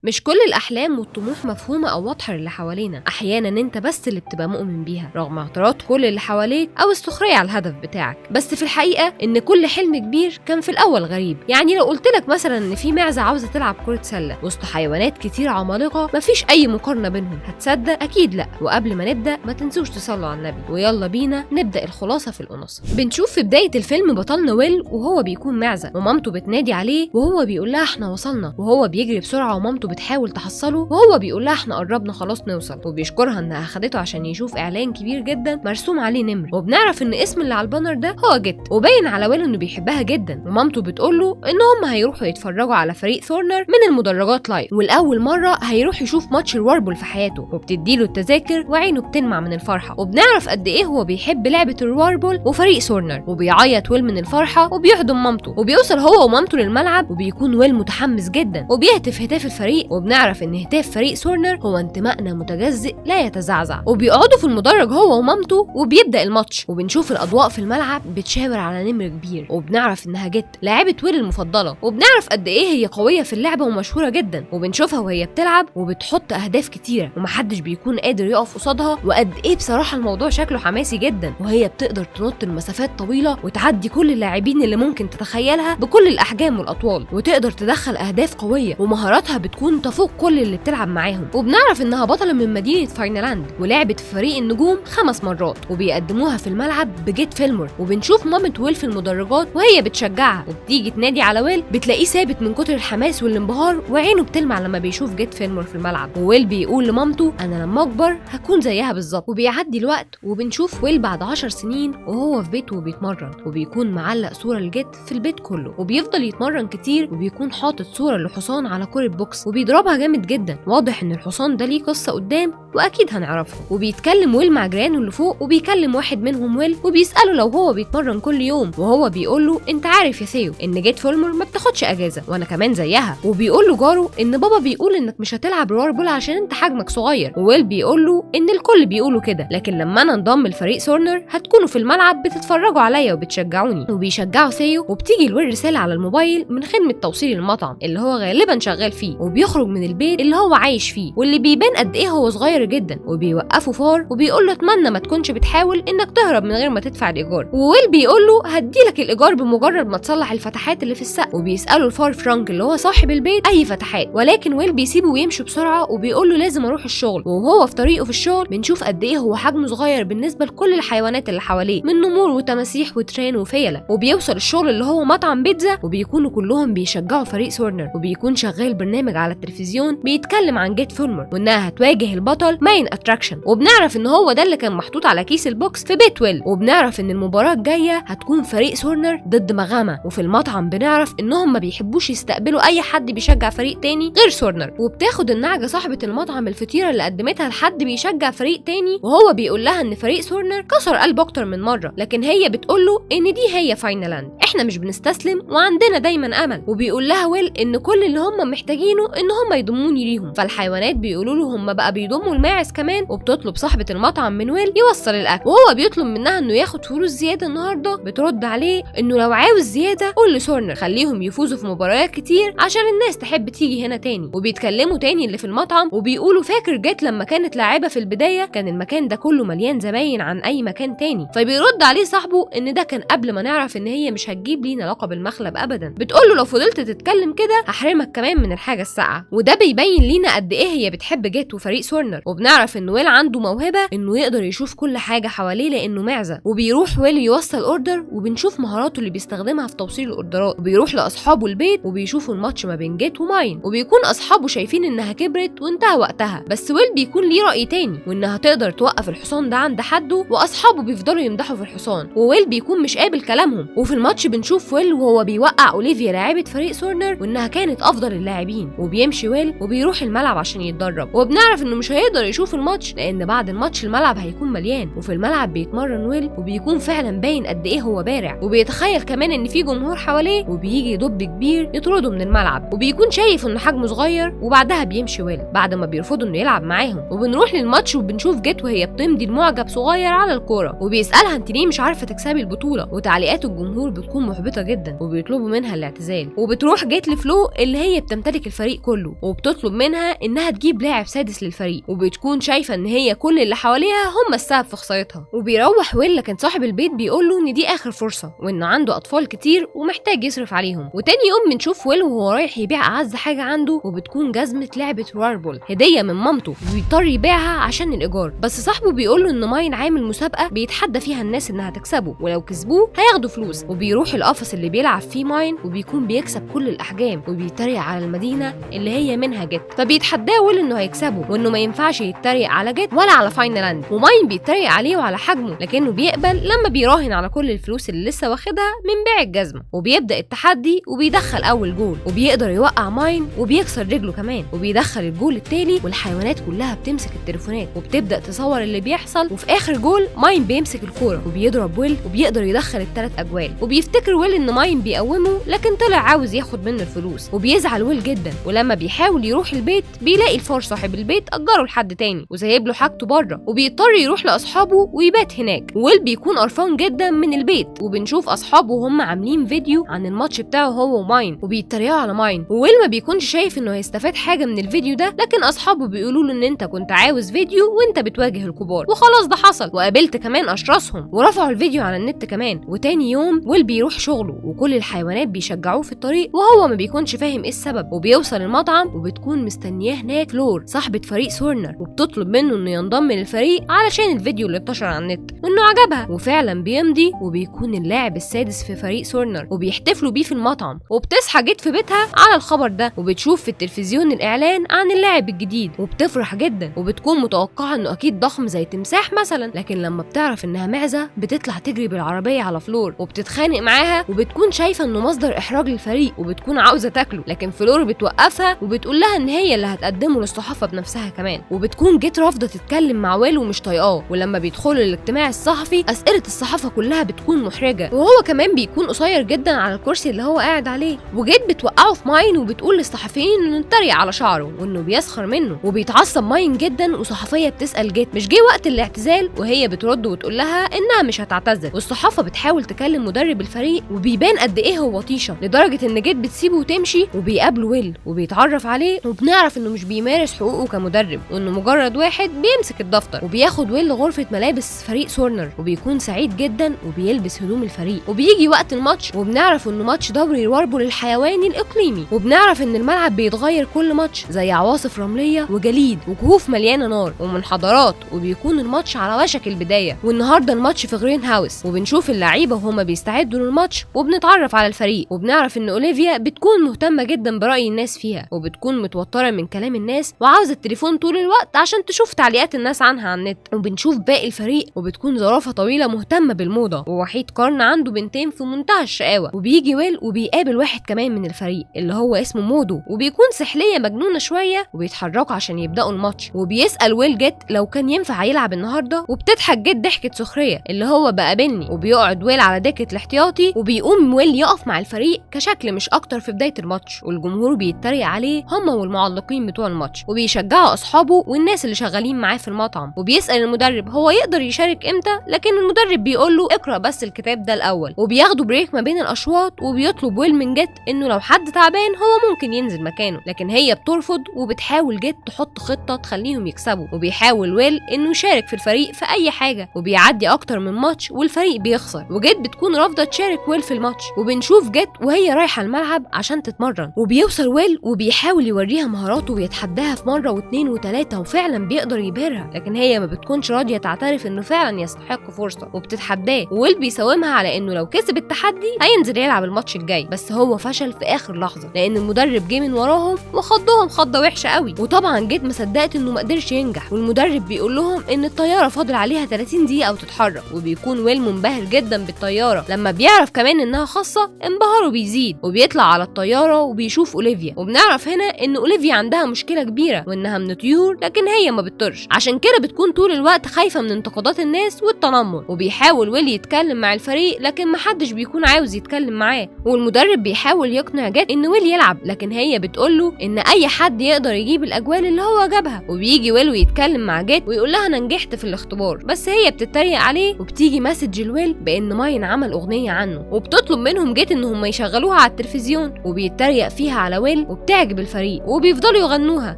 مش كل الأحلام والطموح مفهومة أو واضحة للي حوالينا، أحيانا أنت بس اللي بتبقى مؤمن بيها رغم اعتراض كل اللي حواليك أو السخرية على الهدف بتاعك. بس في الحقيقة إن كل حلم كبير كان في الأول غريب. يعني لو قلتلك مثلا إن في معزة عاوزة تلعب كرة سلة وسط حيوانات كتير عمالقة مفيش أي مقارنة بينهم، هتصدق؟ أكيد لأ. وقبل ما نبدأ ما تنسوش تصلوا على النبي، ويلا بينا نبدأ الخلاصة في القناصة. بنشوف في بداية الفيلم بطلنا ويل وهو بيكون معزة ومامته بتنادي عليه وهو بيقول لها احنا وصلنا، وهو بيجري بسرعة ومامته بتحاول تحصله وهو بيقول لها احنا قربنا خلاص نوصل، وبيشكرها انها اخدته عشان يشوف اعلان كبير جدا مرسوم عليه نمر، وبنعرف ان اسم اللي على البانر ده هو جيت، وباين على ويل انه بيحبها جدا. ومامته بتقول له ان هم هيروحوا يتفرجوا على فريق ثورنر من المدرجات لايف، والاول مره هيروح يشوف ماتش الواربول في حياته، وبتديله التذاكر وعينه بتلمع من الفرحه. وبنعرف قد ايه هو بيحب لعبه الواربول وفريق ثورنر، وبيعيط ويل من الفرحه وبيحضن مامته، وبيوصل هو ومامته للملعب وبيكون ويل متحمس جدا وبيهتف هتاف الفريق. وبنعرف ان هتاف فريق ثورنر هو انتمائنا متجزئ لا يتزعزع. وبيقعدوا في المدرج هو ومامته وبيبدا الماتش، وبنشوف الاضواء في الملعب بتشاور على نمر كبير، وبنعرف انها جيت لاعبه ويل المفضله، وبنعرف قد ايه هي قويه في اللعبه ومشهوره جدا. وبنشوفها وهي بتلعب وبتحط اهداف كتيره ومحدش بيكون قادر يقف قصادها، وقد ايه بصراحه الموضوع شكله حماسي جدا، وهي بتقدر تنط المسافات طويله وتعدي كل اللاعبين اللي ممكن تتخيلها بكل الاحجام والاطوال، وتقدر تدخل اهداف قويه، ومهاراتها بتكون تفوق كل اللي بتلعب معاهم. وبنعرف انها بطله من مدينه فاينلاند ولعبت في فريق النجوم 5 مرات، وبيقدموها في الملعب بجيت فيلمور. وبنشوف مامة ويل في المدرجات وهي بتشجعها وبتيجي تنادي على ويل، بتلاقيه ثابت من كتر الحماس والانبهار وعينه بتلمع لما بيشوف جيت فيلمور في الملعب. وويل بيقول لمامته انا لما اكبر هكون زيها بالظبط. وبيعدي الوقت وبنشوف ويل بعد 10 سنين وهو في بيته وبيتمرن، وبيكون معلق صوره لجيت في البيت كله، وبيفضل يتمرن كتير، وبيكون حاطط صوره لحصان على كرة بوكس وبيضربها جامد جدا. واضح ان الحصان ده ليه قصه قدام واكيد هنعرفها. وبيتكلم ويل مع جيرانه اللي فوق، وبيكلم واحد منهم ويل وبيساله لو هو بيتمرن كل يوم، وهو بيقول له انت عارف يا ثيو ان جيت فيلمور ما بتاخدش اجازه وانا كمان زيها. وبيقول له جاره ان بابا بيقول انك مش هتلعب رواربول عشان انت حجمك صغير، وويل بيقول له ان الكل بيقولوا كده، لكن لما انا انضم لفريق ثورنر هتكونوا في الملعب بتتفرجوا عليا وبتشجعوني. وبيشجعوا ثيو، وبتيجي الويل رساله على الموبايل من خدمه توصيل المطعم اللي هو غالبا شغال فيه، وبيخرج من البيت اللي هو عايش فيه واللي بيبان قد ايه هو صغير جدا، وبيوقفه فار وبيقول له اتمنى ما تكونش بتحاول انك تهرب من غير ما تدفع الايجار. وويل بيقول له هديلك الايجار بمجرد ما تصلح الفتحات اللي في السقف. وبيساله الفار فرانك اللي هو صاحب البيت اي فتحات، ولكن ويل بيسيبه ويمشي بسرعه وبيقول له لازم اروح الشغل. وهو في طريقه في الشغل بنشوف قد ايه هو حجمه صغير بالنسبه لكل الحيوانات اللي حواليه من نمور وتماسيح وتران وفيله. وبيوصل الشغل اللي هو مطعم بيتزا، وبيكونوا كلهم بيشجعوا فريق ثورنر، وبيكون شغال برنامج على التلفزيون بيتكلم عن جيت فيلمور وانها هتواجه البطل ماين اتراكشن. وبنعرف ان هو ده اللي كان محطوط على كيس البوكس في بيت ويل. وبنعرف ان المباراه الجايه هتكون فريق ثورنر ضد مغامه، وفي المطعم بنعرف انهم ما بيحبوش يستقبلوا اي حد بيشجع فريق تاني غير ثورنر. وبتاخد النعجه صاحبه المطعم الفطيره اللي قدمتها لحد بيشجع فريق تاني، وهو بيقول لها ان فريق ثورنر كسر قلبه اكتر من مره، لكن هي بتقول له ان دي هي فاينلاند، احنا مش بنستسلم وعندنا دايما امل. وبيقول لها ويل ان كل اللي هم محتاجينه ان هم يضموني ليهم. فالحيوانات بيقولوا له هم بقى بيضموا الماعز كمان، وبتطلب صاحبه المطعم من ويل يوصل الاكل، وهو بيطلب منها انه ياخد فلوس زياده النهارده. بترد عليه انه لو عاوز زياده قول لثورنر خليهم يفوزوا في مباريات كتير عشان الناس تحب تيجي هنا تاني. وبيتكلموا تاني اللي في المطعم وبيقولوا فاكر جيت لما كانت لاعبه في البدايه كان المكان ده كله مليان زباين عن اي مكان تاني. فبيرد عليه صاحبه ان ده كان قبل ما نعرف ان هي مش هتجيب لينا لقب المخلب ابدا. بتقول له لو فضلت تتكلم كده هحرمك كمان من الحاجه الساقعه. وده بيبين لينا قد ايه هي بتحب جيت وفريق ثورنر. وبنعرف ان ويل عنده موهبه انه يقدر يشوف كل حاجه حواليه لانه معزه، وبيروح ويل يوصل اوردر وبنشوف مهاراته اللي بيستخدمها في توصيل الاوردرات. وبيروح لاصحابه البيت وبيشوفوا الماتش ما بين جيت وماين، وبيكون اصحابه شايفين انها كبرت وانتهى وقتها، بس ويل بيكون ليه راي تاني وانها تقدر توقف الحصان ده عند حده، واصحابه بيفضلوا يمدحوا في الحصان وويل بيكون مش قابل كلامهم. وفي الماتش بنشوف ويل وهو بيوقع اوليفيا لاعبه فريق ثورنر وانها كانت افضل اللاعبين، وبيمشي ويل وبيروح الملعب عشان يتدرب. وبنعرف انه مش هيقدر يشوف الماتش لان بعد الماتش الملعب هيكون مليان، وفي الملعب بيتمرن ويل وبيكون فعلا باين قد ايه هو بارع، وبيتخيل كمان ان في جمهور حواليه وبيجي دب كبير يطرده من الملعب، وبيكون شايف انه حجمه صغير. وبعدها بيمشي ويل بعد ما بيرفضوا انه يلعب معاهم. وبنروح للماتش وبنشوف جيت وهي بتمضي المعجب صغير على الكوره، وبيسالها انت ليه مش عارفه تكسبي البطوله، وتعليقات الجمهور بتكون بتكون محبطة جدا وبيطلبوا منها الاعتزال، وبتروح جيت لفلو اللي هي بتمتلك الفريق كله وبتطلب منها انها تجيب لاعب سادس للفريق، وبتكون شايفة ان هي كل اللي حواليها هم السبب في خسارتها. وبيروح ويل لكن صاحب البيت بيقول له ان دي اخر فرصة وانه عنده اطفال كتير ومحتاج يصرف عليهم. وتاني يوم بنشوف ويل وهو رايح يبيع اعز حاجة عنده، وبتكون جزمة لعبة واربول هدية من مامته وبيضطر يبيعها عشان الايجار، بس صاحبه بيقول له ان ماين عامل مسابقة بيتحدى فيها الناس انها تكسبه، ولو كسبوه هياخدوا فلوس. وبيروح القفص اللي بيلعب فيه ماين وبيكون بيكسب كل الاحجام وبيتريق على المدينة اللي هي منها جيت، فبيتحداه ويل انه هيكسبه وانه ما ينفعش يتريق على جيت ولا على فاينلاند. وماين بيتريق عليه وعلى حجمه لكنه بيقبل لما بيراهن على كل الفلوس اللي لسه واخدها من بيع الجزمة. وبيبدأ التحدي وبيدخل اول جول وبيقدر يوقع ماين وبيكسر رجله كمان، وبيدخل الجول التالي والحيوانات كلها بتمسك التليفونات وبتبدأ تصور اللي بيحصل. وفي اخر جول ماين بيمسك الكورة وبيضرب ويل وبيقدر يدخل ال3 اجوال، وبيفتكر ويل ان ماين بيقومه لكن طلع عاوز ياخد منه الفلوس، وبيزعل ويل جدا. ولما بيحاول يروح البيت بيلاقي الفار صاحب البيت اجره لحد تاني وسايب له حاجته بره، وبيضطر يروح لاصحابه ويبات هناك. ويل بيكون قرفان جدا من البيت، وبنشوف اصحابه وهم عاملين فيديو عن الماتش بتاعه هو وماين وبيتريقوا على ماين، وويل ما بيكونش شايف انه هيستفاد حاجه من الفيديو ده، لكن اصحابه بيقولوا له ان انت كنت عاوز فيديو وانت بتواجه الكبار، وخلاص ده حصل وقابلت كمان اشراسهم ورفعوا الفيديو على النت كمان. وتاني يوم ويل بيروح شغله وكل الحيوانات بيشجعوه في الطريق وهو ما بيكونش فاهم ايه السبب، وبيوصل المطعم وبتكون مستنياه هناك فلور صاحبه فريق سورنر، وبتطلب منه انه ينضم للفريق علشان الفيديو اللي انتشر على النت وانه عجبها. وفعلا بيمضي وبيكون اللاعب السادس في فريق سورنر وبيحتفلوا بيه في المطعم. وبتصحى جيت في بيتها على الخبر ده وبتشوف في التلفزيون الاعلان عن اللاعب الجديد وبتفرح جدا وبتكون متوقعه انه اكيد ضخم زي تمساح مثلا، لكن لما بتعرف انها معزه بتطلع تجري بالعربيه على فلور وبتتخانق معاها وبتكون شايفه انه مصدر احراج للفريق وبتكون عاوزه تاكله، لكن فلور بتوقفها وبتقول لها ان هي اللي هتقدمه للصحافه بنفسها كمان. وبتكون جيت رافضه تتكلم مع ويل ومش طايقاه، ولما بيدخلوا الاجتماع الصحفي اسئله الصحافه كلها بتكون محرجه، وهو كمان بيكون قصير جدا على الكرسي اللي هو قاعد عليه. وجيت بتوقعه في ماين وبتقول للصحفيين انه يتريق على شعره وانه بيسخر منه، وبيتعصب ماين جدا. وصحفيه بتسال جيت مش جه وقت الاعتزال، وهي بترد وتقول لها انها مش هتعتذر. والصحافه بتحاول تكلم مدرب الفريق وبيبان قد ايه هو طيشه، لدرجه ان جيت بتسيبه وتمشي وبيقابله ويل وبيتعرف عليه وبنعرف انه مش بيمارس حقوقه كمدرب وانه مجرد واحد بيمسك الدفتر. وبياخد ويل غرفه ملابس فريق سورنر وبيكون سعيد جدا وبيلبس هدوم الفريق. وبيجي وقت الماتش وبنعرف انه ماتش دوري الوربل الحيواني الاقليمي، وبنعرف ان الملعب بيتغير كل ماتش زي عواصف رمليه وجليد وكهوف مليانه نار ومنحدرات، وبيكون الماتش على وشك البدايه. والنهارده الماتش في جرين هاوس وبنشوف اللعيبه وهما بيستعدوا للماتش وبنتعرف على الفريق، وبنعرف ان اوليفيا بتكون مهتمه جدا براي الناس فيها وبتكون متوتره من كلام الناس وعاوزه التليفون طول الوقت عشان تشوف تعليقات الناس عنها على النت. وبنشوف باقي الفريق وبتكون زرافه طويله مهتمه بالموضه، ووحيد قرن عنده بنتين في منتهى الشقاوه. وبيجي ويل وبيقابل واحد كمان من الفريق اللي هو اسمه مودو، وبيكون سحليه مجنونه شويه وبيتحركوا عشان يبداوا الماتش. وبيسال ويل جيت لو كان ينفع يلعب النهارده، وبتضحك جيت ضحكه سخريه اللي هو بقابلني. وبيقعد ويل على دكه الاحتياطي وبيقوم ويل يقف مع الفريق كشكل مش اكتر في بدايه الماتش، والجمهور بيتريق عليه هم والمعلقين بتوع الماتش، وبيشجعوا اصحابه والناس اللي شغالين معاه في المطعم. وبيسال المدرب هو يقدر يشارك امتى، لكن المدرب بيقول له اقرا بس الكتاب ده الاول. وبياخدوا بريك ما بين الاشواط وبيطلب ويل من جيت انه لو حد تعبان هو ممكن ينزل مكانه، لكن هي بترفض وبتحاول جيت تحط خطه تخليهم يكسبوا. وبيحاول ويل انه يشارك في الفريق في اي حاجه، وبيعدي اكتر من ماتش والفريق بيخسر، وجيت بتكون رافضه تشارك ويل في الماتش. وبنشوف جيت وهي رايحه الملعب عشان تتمرن، وبيوصل ويل وبيحاول يوريها مهاراته ويتحداها في مره واثنين وثلاثه وفعلا بيقدر يبهرها، لكن هي ما بتكونش راضيه تعترف انه فعلا يستحق فرصه وبتتحداه. وويل بيساومها على انه لو كسب التحدي هينزل يلعب الماتش الجاي، بس هو فشل في اخر لحظه لان المدرب جه من وراهم وخضهم خضه وحشه قوي. وطبعا جيت مصدقت انه ما قدرش ينجح، والمدرب بيقول لهم ان الطياره فاضل عليها 30 دقيقه وتتحرك. وبيكون ويل منبهر جدا بالطياره، لما بيعرف كمان انها خاصه انبهاره بيزيد، وبيطلع على الطياره وبيشوف اوليفيا. وبنعرف هنا ان اوليفيا عندها مشكله كبيره وانها من طيور لكن هي ما بتطيرش، عشان كده بتكون طول الوقت خايفه من انتقادات الناس والتنمر. وبيحاول ويل يتكلم مع الفريق لكن محدش بيكون عاوز يتكلم معاه، والمدرب بيحاول يقنع جيت ان ويل يلعب، لكن هي بتقوله ان اي حد يقدر يجيب الاجوال اللي هو جابها. وبيجي ويل ويتكلم مع جيت ويقول لها انا نجحت في الاختبار، بس هي بتتريق عليه. وبتيجي مسج لويل بان ماين عمل اغنيه عنه عنه، وبتطلب منهم جيت انهم يشغلوها على التلفزيون، وبيتريق فيها على ويل وبتعجب الفريق وبيفضلوا يغنوها.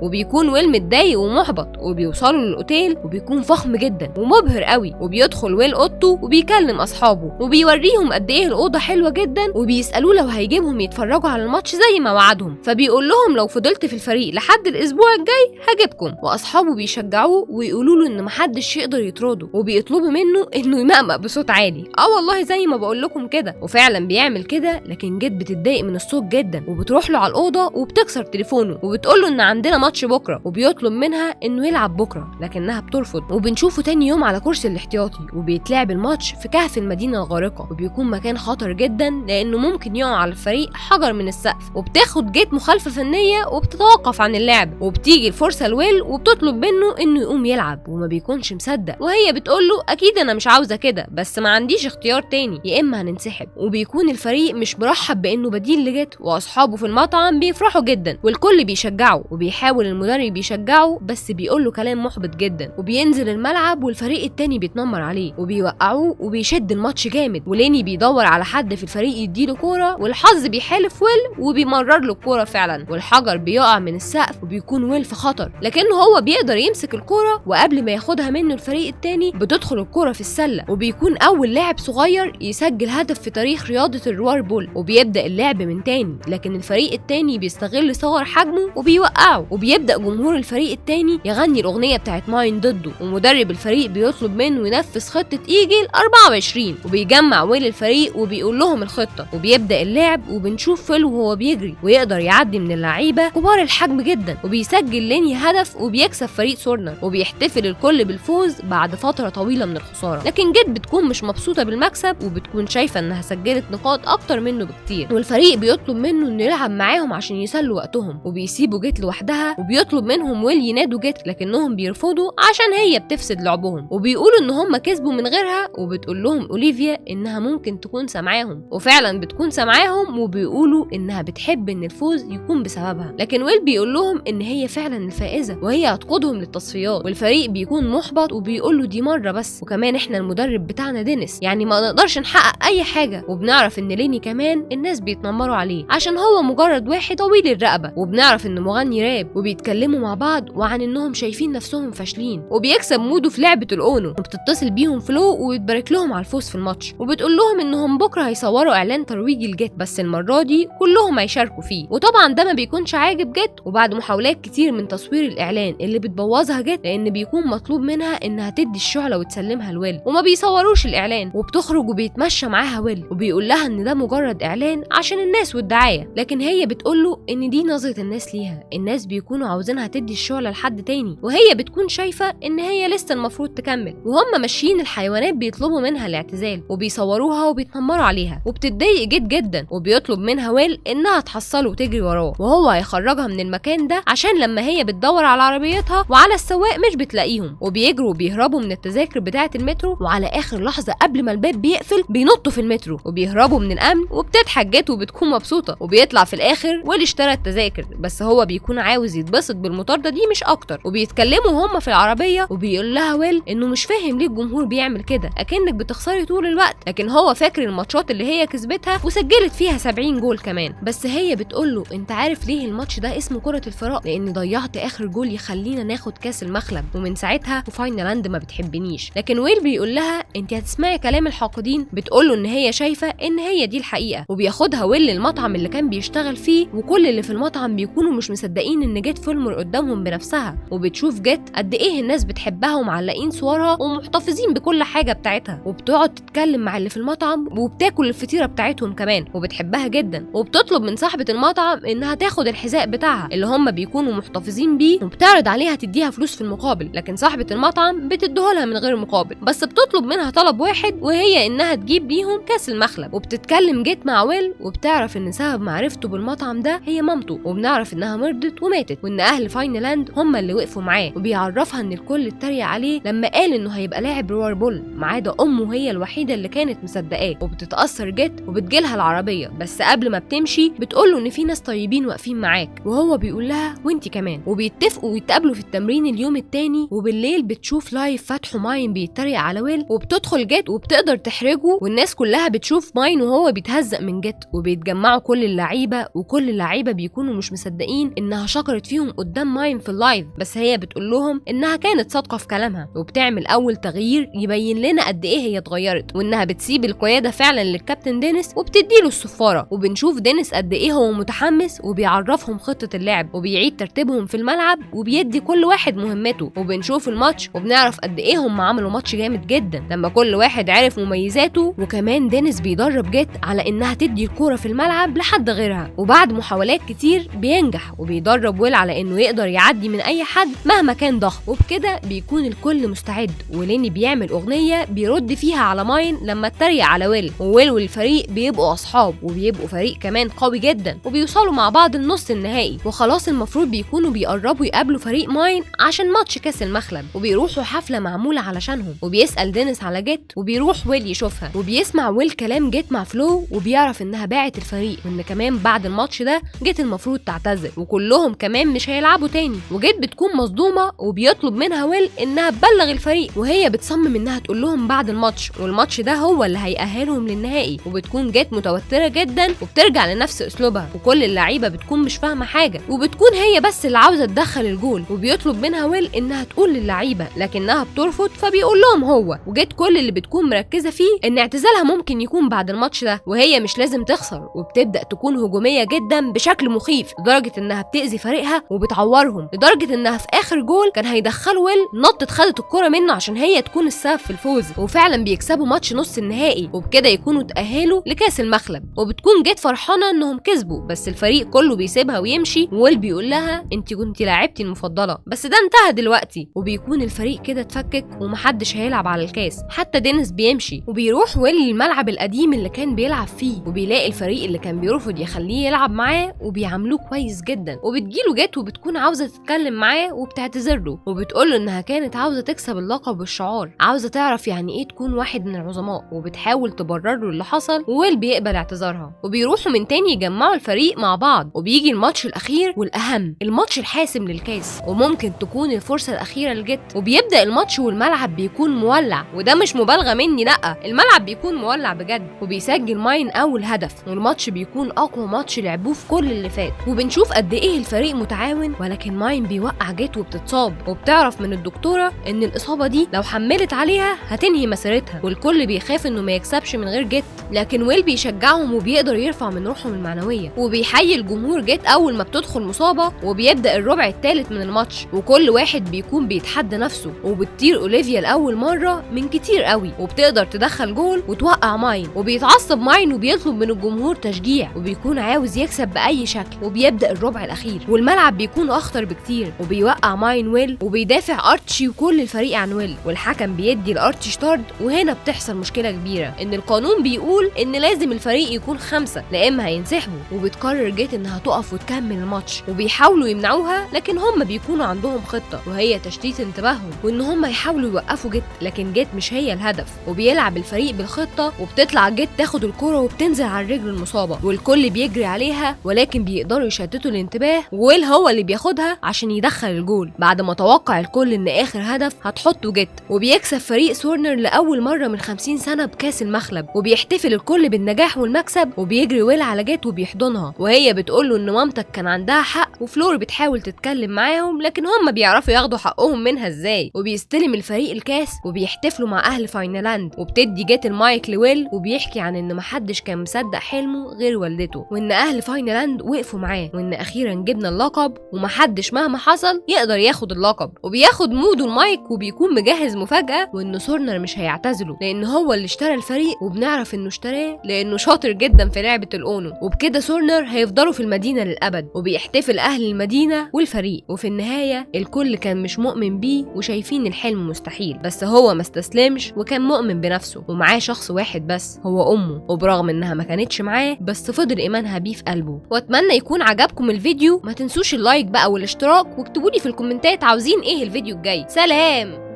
وبيكون ويل متضايق ومحبط، وبيوصلوا للاوتيل وبيكون فخم جدا ومبهر قوي. وبيدخل ويل اوضته وبيكلم اصحابه وبيوريهم قد ايه الاوضه حلوه جدا، وبيسالوه لو هيجيبهم يتفرجوا على الماتش زي ما وعدهم. فبيقول لهم لو فضلت في الفريق لحد الاسبوع الجاي هجيبكم. واصحابه بيشجعوه ويقولوا له ان محدش يقدر يطرده، وبيطلبوا منه انه يمقمق بصوت عالي. والله زي ما بقول لكم كده. وفعلا بيعمل كده، لكن جيت بتتضايق من الصوت جدا وبتروح له على الاوضه وبتكسر تليفونه وبتقول له ان عندنا ماتش بكره، وبيطلب منها انه يلعب بكره لكنها بترفض. وبنشوفه تاني يوم على كرسي الاحتياطي، وبيتلعب الماتش في كهف المدينه الغارقه، وبيكون مكان خطر جدا لانه ممكن يقع على الفريق حجر من السقف. وبتاخد جيت مخالفه فنيه وبتتوقف عن اللعب، وبتيجي الفرصه لويل وبتطلب منه انه يقوم يلعب، وما بيكونش مصدق. وهي بتقول له اكيد انا مش عاوزه كده، بس ما عنديش اختيار تاني، يا اما هننسحب. وبيكون الفريق مش مرحب بانه بديل لجيت، واصحابه في المطعم بيفرحوا جدا والكل بيشجعه، وبيحاول المدرب يشجعه بس بيقول له كلام محبط جدا. وبينزل الملعب والفريق التاني بيتنمر عليه وبيوقعوه، وبيشد الماتش جامد. وليني بيدور على حد في الفريق يديله كوره، والحظ بيحالف ويل وبيمرر له الكوره فعلا، والحجر بيقع من السقف وبيكون ويل في خطر، لكنه هو بيقدر يمسك الكوره. وقبل ما ياخدها منه الفريق التاني بتدخل الكوره في السله، وبيكون اول لاعب صغير يسجل هدف في تاريخ رياضه الروار بول. وبيبدا اللعب من تاني، لكن الفريق التاني بيستغل صغر حجمه وبيوقعه. وبيبدا جمهور الفريق التاني يغني الاغنيه بتاعت ماين ضده، ومدرب الفريق بيطلب منه ينفذ خطه ايجل 24. وبيجمع ويل الفريق وبيقول لهم الخطه، وبيبدا اللعب. وبنشوف فيل وهو بيجري ويقدر يعدي من اللعيبه كبار الحجم جدا، وبيسجل ليني هدف وبيكسب فريق سورنر. وبيحتفل الكل بالفوز بعد فتره طويله من الخساره، لكن جيت بتكون مش مبسوطه بالمكسب، وبتكون شايفه انها سجلت نقاط اكتر منه بكتير. والفريق بيطلب منه انه يلعب معاهم عشان يسلوا وقتهم، وبيسيبوا جيت لوحدها. وبيطلب منهم ويل ينادوا جيت، لكنهم بيرفضوا عشان هي بتفسد لعبهم، وبيقولوا ان هم كسبوا من غيرها. وبتقول لهم اوليفيا انها ممكن تكون سامعاهم، وفعلا بتكون سامعاهم، وبيقولوا انها بتحب ان الفوز يكون بسببها. لكن ويل بيقول لهم ان هي فعلا الفائزه وهي هتقودهم للتصفيات. والفريق بيكون محبط وبيقول له دي مره بس، وكمان احنا المدرب بتاعنا دينيس، يعني ما نقدرش نحقق اي حاجه. وبنعرف ان ليني كمان الناس بيتنمروا عليه عشان هو مجرد واحد طويل الرقبه. وبنعرف انه مغني راب، وبيتكلموا مع بعض وعن انهم شايفين نفسهم فاشلين. وبيكسب مودو في لعبه الاونو، وبتتصل بيهم فلو وبتبارك لهم على الفوز في الماتش، وبتقول لهم انهم بكره هيصوروا اعلان ترويجي لجيت، بس المره دي كلهم هيشاركوا فيه. وطبعا ده ما بيكونش عاجب جيت، وبعد محاولات كتير من تصوير الاعلان اللي بتبوظها جيت، لان بيكون مطلوب منها انها تدي الشعله وتسلمها لويل، وما بيصوروش الاعلان. وبتخرج وبيتمشى معاها ويل، وبيقول لها ان ده مجرد اعلان عشان الناس والدعايه، لكن هي بتقول له ان دي نظره الناس ليها، الناس بيكونوا عاوزينها تدي الشعله لحد تاني، وهي بتكون شايفه ان هي لسه المفروض تكمل. وهم ماشيين الحيوانات بيطلبوا منها الاعتزال، وبيصوروها وبيتنمروا عليها، وبتتضايق جدا. وبيطلب منها ويل انها تحصله وتجري وراه، وهو هيخرجها من المكان ده عشان لما هي بتدور على عربيتها وعلى السواق مش بتلاقيهم. وبيجروا وبيهربوا من التذاكر بتاعه المترو، وعلى اخر لحظه قبل ما الباب بيقفل بينطوا في المترو وبيهربوا من الامن. وبتضحك جيت وبتكون مبسوطه، وبيطلع في الاخر ويل اشترى التذاكر، بس هو بيكون عاوز يتبسط بالمطارده دي مش اكتر. وبيتكلموا هما في العربيه، وبيقول لها ويل انه مش فاهم ليه الجمهور بيعمل كده، اكنك بتخسري طول الوقت. لكن هو فاكر الماتشات اللي هي كسبتها وسجلت فيها 70 جول كمان. بس هي بتقول له انت عارف ليه الماتش ده اسمه كره الفراق؟ لاني ضيعت اخر جول يخلينا ناخد كاس المخلب، ومن ساعتها وفاينلاند ما بتحبنيش. لكن ويل بيقول لها انت هتسمعي كلام الحاقدين. بتقول له ان هي شايفه ان هي دي الحقيقه. وبياخدها ويل للمطعم اللي كان بيشتغل فيه، وكل اللي في المطعم بيكونوا مش مصدقين ان جيت فيلمر قدامهم بنفسها. وبتشوف جيت قد ايه الناس بتحبها ومعلقين صورها ومحتفظين بكل حاجه بتاعتها، وبتقعد تتكلم مع اللي في المطعم، وبتاكل الفطيره بتاعتهم كمان وبتحبها جدا. وبتطلب من صاحبه المطعم انها تاخد الحذاء بتاعها اللي هم بيكونوا محتفظين بيه، وبتعرض عليها تديها فلوس في المقابل، لكن صاحبه المطعم بتديهولها من غير مقابل، بس بتطلب منها طلب واحد وهي انها تجيب بيهم كاس المخلب. وبتتكلم جيت مع ويل، وبتعرف ان سبب معرفته بالمطعم ده هي مامته، وبنعرف انها مرضت وماتت، وان اهل فاينلاند هم اللي وقفوا معاه. وبيعرفها ان الكل اتريق عليه لما قال انه هيبقى لاعب روار بول، ما عدا امه هي الوحيده اللي كانت مصدقاه. وبتتاثر جيت وبتجيلها العربيه، بس قبل ما بتمشي بتقول له ان في ناس طيبين واقفين معاك، وهو بيقول لها وانتي كمان. وبيتفقوا ويتقابلوا في التمرين اليوم التاني. وبالليل بتشوف لايف فتحه ماين بيتريق على ويل، وبتدخل جيت وبتقدر تحرجه، والناس كلها وقتها بتشوف ماين وهو بيتهزق من جيت، وبيتجمعوا كل اللعيبه، وكل اللعيبه بيكونوا مش مصدقين انها شكرت فيهم قدام ماين في اللايف، بس هي بتقول لهم انها كانت صادقه في كلامها، وبتعمل اول تغيير يبين لنا قد ايه هي اتغيرت، وانها بتسيب القياده فعلا للكابتن دينيس وبتديله الصفاره. وبنشوف دينيس قد ايه هو متحمس، وبيعرفهم خطه اللعب، وبيعيد ترتيبهم في الملعب، وبيدي كل واحد مهمته. وبنشوف الماتش وبنعرف قد ايه هم عملوا ماتش جامد جدا لما كل واحد عرف مميزاته. وكمان دينيس بيدرب جيت على انها تدي الكوره في الملعب لحد غيرها، وبعد محاولات كتير بينجح، وبيدرب ويل على انه يقدر يعدي من اي حد مهما كان ضخم، وبكده بيكون الكل مستعد. وليني بيعمل اغنيه بيرد فيها على ماين لما اتريق على ويل، وويل والفريق بيبقوا اصحاب، وبيبقوا فريق كمان قوي جدا، وبيوصلوا مع بعض النص النهائي. وخلاص المفروض بيكونوا بيقربوا يقابلوا فريق ماين عشان ماتش كاس المخلب، وبيروحوا حفله معموله علشانهم. وبيسال دينيس على جيت، وبيروح ويل يشوفها، وبيسمع ويل كلام جيت مع فلو، وبيعرف انها باعت الفريق، وان كمان بعد الماتش ده جيت المفروض تعتذر، وكلهم كمان مش هيلعبوا تاني. وجيت بتكون مصدومه، وبيطلب منها ويل انها تبلغ الفريق، وهي بتصمم انها تقول لهم بعد الماتش، والماتش ده هو اللي هيأهلهم للنهائي. وبتكون جيت متوتره جدا، وبترجع لنفس اسلوبها، وكل اللعيبه بتكون مش فاهمه حاجه، وبتكون هي بس اللي عاوزه تدخل الجول. وبيطلب منها ويل انها تقول للعيبه، لكنها بترفض، فبيقول لهم هو. وجيت كل اللي بتكون مركزه فيه ان اعتزالها ممكن يكون بعد الماتش ده، وهي مش لازم تخسر. وبتبدا تكون هجوميه جدا بشكل مخيف، لدرجه انها بتاذي فريقها وبتعورهم، لدرجه انها في اخر جول كان هيدخلوا ويل نطت خدت الكره منه عشان هي تكون السبب في الفوز. وفعلا بيكسبوا ماتش نص النهائي، وبكده يكونوا تاهلوا لكاس المخلب. وبتكون جيت فرحانه انهم كسبوا، بس الفريق كله بيسيبها ويمشي، وويل بيقول لها انت كنتي لاعبتي المفضله، بس ده انتهى دلوقتي. وبيكون الفريق كده اتفكك، ومحدش هيلعب على الكاس، حتى دينيس بيمشي. وبيروح ويل للملعب القديم اللي كان بيلعب فيه، وبيلاقي الفريق اللي كان بيرفض يخليه يلعب معاه، وبيعاملوه كويس جدا. وبتجيله جيت وبتكون عاوزه تتكلم معاه، وبتعتذر له، وبتقول له انها كانت عاوزه تكسب اللقب والشعار، عاوزه تعرف يعني ايه تكون واحد من العظماء، وبتحاول تبرر له اللي حصل، وويل بيقبل اعتذارها. وبيروحوا من تاني يجمعوا الفريق مع بعض، وبيجي الماتش الاخير والاهم، الماتش الحاسم للكاس، وممكن تكون الفرصه الاخيره لجيت. وبيبدا الماتش والملعب بيكون مولع، وده مش مبالغه مني، لا الملعب بيكون مولع بجد. وبيسجل ماين اول هدف، والماتش بيكون اقوى ماتش لعبوه في كل اللي فات. وبنشوف قد ايه الفريق متعاون، ولكن ماين بيوقع جيت وبتتصاب، وبتعرف من الدكتوره ان الاصابه دي لو حملت عليها هتنهي مسيرتها، والكل بيخاف انه ما يكسبش من غير جيت. لكن ويل بيشجعهم، وبيقدر يرفع من روحهم المعنويه، وبيحيي الجمهور جيت اول ما بتدخل مصابه. وبيبدا الربع الثالث من الماتش، وكل واحد بيكون بيتحدى نفسه، وبتطير اوليفيا لاول مره من كتير قوي، وبتقدر تدخل جول وتوقع ماين. وبيتعصب ماين وبيطلب من الجمهور تشجيع، وبيكون عاوز يكسب باي شكل. وبيبدا الربع الاخير، والملعب بيكون اخطر بكتير، وبيوقع ماين ويل، وبيدافع ارتشي وكل الفريق عن ويل، والحكم بيدي لارتشي طرد. وهنا بتحصل مشكله كبيره، ان القانون بيقول ان لازم الفريق يكون 5 لا اما هينسحبوا. وبتقرر جيت انها تقف وتكمل الماتش، وبيحاولوا يمنعوها، لكن هم بيكونوا عندهم خطه، وهي تشتيت انتباههم، وان هم يحاولوا يوقفوا جيت، لكن جيت مش هي الهدف. وبيلعب الفريق بالخطه، وبتطلع جيت تاخد الكره وبتنزل على الرجل المصابه، والكل بيجري عليها، ولكن بيقدروا يشتتوا الانتباه، وويل هو اللي بياخدها عشان يدخل الجول، بعد ما توقع الكل ان اخر هدف هتحطه جيت. وبيكسب فريق سورنر لاول مره من 50 سنه بكاس المخلب، وبيحتفل الكل بالنجاح والمكسب. وبيجري ويل على جيت وبيحضنها، وهي بتقول له ان مامتك كان عندها حق، وفلور بتحاول تتكلم معاهم، لكن هم بيعرفوا ياخدوا حقهم منها ازاي. وبيستلم الفريق الكاس، وبيحتفلوا مع اهل فاينلاند، وبتدي جيت المايك لويل، وبيحكي عن ان محدش كان مصدق حلمه غير والدته، وان اهل فاينلاند وقفوا معاه، وان اخيرا جبنا اللقب، ومحدش مهما حصل يقدر ياخد اللقب. وبياخد مودو المايك، وبيكون مجهز مفاجأة، وان سورنر مش هيعتزله لان هو اللي اشترى الفريق، وبنعرف انه اشتراه لانه شاطر جدا في لعبة الاونو. وبكده سورنر هيفضلوا في المدينة للابد. وبيحتفل اهل المدينة والفريق، وفي النهاية الكل كان مش مؤمن بيه، وشايفين الحلم مستحيل، بس هو ما استسلمش، وكان مؤمن بنفسه، ومعاه شخص واحد بس هو امه، وبرغم انها ما كانتش معاه بس فضل ايمانها بيه في قلبه. واتمنى يكون عجبكم الفيديو، ما تنسوش اللايك بقى والاشتراك، واكتبولي في الكومنتات عاوزين ايه الفيديو الجاي. سلام.